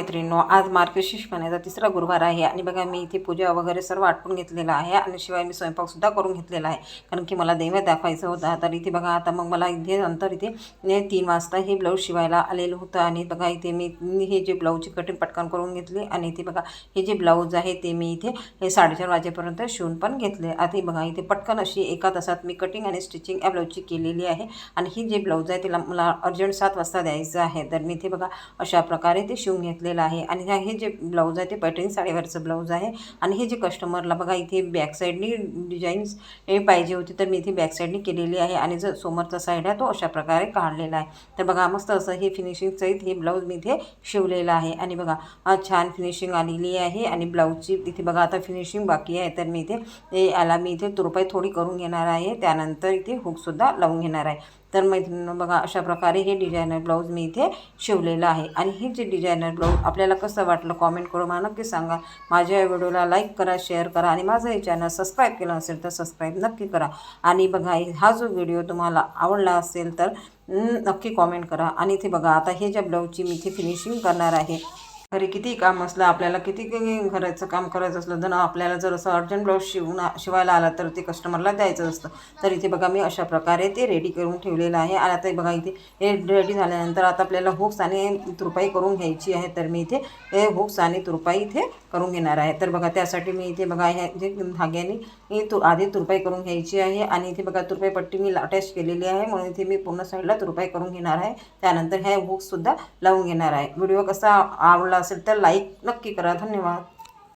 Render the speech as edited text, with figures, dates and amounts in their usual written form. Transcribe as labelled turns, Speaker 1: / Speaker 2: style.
Speaker 1: मैत्रिणींनो, आज मार्गशीर्ष महिन्याचा तिसरा गुरुवार आहे आणि बघा मी इथे पूजा वगैरे सर्व आटपून घेतलेलं आहे आणि शिवाय मी स्वयंपाकसुद्धा करून घेतलेला आहे, कारण की मला नैवेद्य दाखवायचं होता. तर इथे बघा आता मग मला इथे नंतर इथे 3 वाजता हे ब्लाऊज शिवायला आलेलं होतं आणि बघा इथे मी हे जे ब्लाऊजची कटिंग पटकन करून घेतली आणि इथे बघा हे जे ब्लाऊज आहे ते मी इथे हे 4:30 वाजेपर्यंत शिवून पण घेतले. आता बघा इथे पटकन अशी एका तासात मी कटिंग आणि स्टिचिंग या ब्लाऊजची केलेली आहे आणि ही जे ब्लाऊज आहे तिला मला अर्जंट 7 वाजता द्यायचं आहे. तर मी इथे बघा अशा प्रकारे ते शिवून घेतलेलं आहे आणि हे जे ब्लाऊज आहे ते पैठणी साडीवरचं ब्लाऊज आहे आणि हे जे कस्टमरला बघा इथे बॅक साईडनी डिझाईन्स पाहिजे होती, तर मी इथे बॅक साईडनी केलेली आहे आणि जो समोरचा साईड आहे तो अशा प्रकारे काढलेला आहे. तर बघा मस्त असं हे फिनिशिंग सहित हे ब्लाऊज मी इथे शिवलेलं आहे आणि बघा छान फिनिशिंग आलेली आहे आणि ब्लाऊजची इथे बघा आता फिनिशिंग बाकी आहे. तर मी इथे याला मी इथे तुरपाई थोडी करून घेणार आहे, त्यानंतर इथे हुकसुद्धा लावून घेणार आहे. तर मैत्रिणींनो बघा अशा प्रकारे हे डिझायनर ब्लाऊज मी इथे शिवलेलं आहे आणि हे जे डिझायनर ब्लाऊज आपल्याला कसं वाटलं कॉमेंट करून मला नक्की सांगा. माझ्या व्हिडिओला लाईक करा, शेअर करा आणि माझं हे चॅनल सबस्क्राईब केलं असेल तर सबस्क्राईब नक्की करा. आणि बघा हा जो व्हिडिओ तुम्हाला आवडला असेल तर नक्की कॉमेंट करा. आणि इथे बघा आता हे ज्या ब्लाऊजची मी इथे फिनिशिंग करणार आहे. घरी किती काम असलं, आपल्याला किती घराचं काम करायचं असलं, जर आपल्याला जर असं अर्जंट ब्लाऊज शिवायला आला तर ते कस्टमरला द्यायचं असतं. तर इथे बघा मी अशा प्रकारे ते रेडी करून ठेवलेलं आहे आणि आता बघा इथे हे रेडी झाल्यानंतर आता आपल्याला हुक्स आणि तुरपाई करून घ्यायची आहे. तर मी इथे हे हुक्स आणि तुरपाई इथे करून घेणार आहे. तर बघा त्यासाठी मी इथे बघा ह्या जे धाग्याने आधी तुरपाई करून घ्यायची आहे आणि इथे बघा तुरपाई पट्टी मी अटॅच केलेली आहे, म्हणून इथे मी पूर्ण साईडला तुरपाई करून घेणार आहे. त्यानंतर ह्या हुक्ससुद्धा लावून घेणार आहे. व्हिडिओ कसा आवडला असेल तर लाईक नक्की करा. धन्यवाद.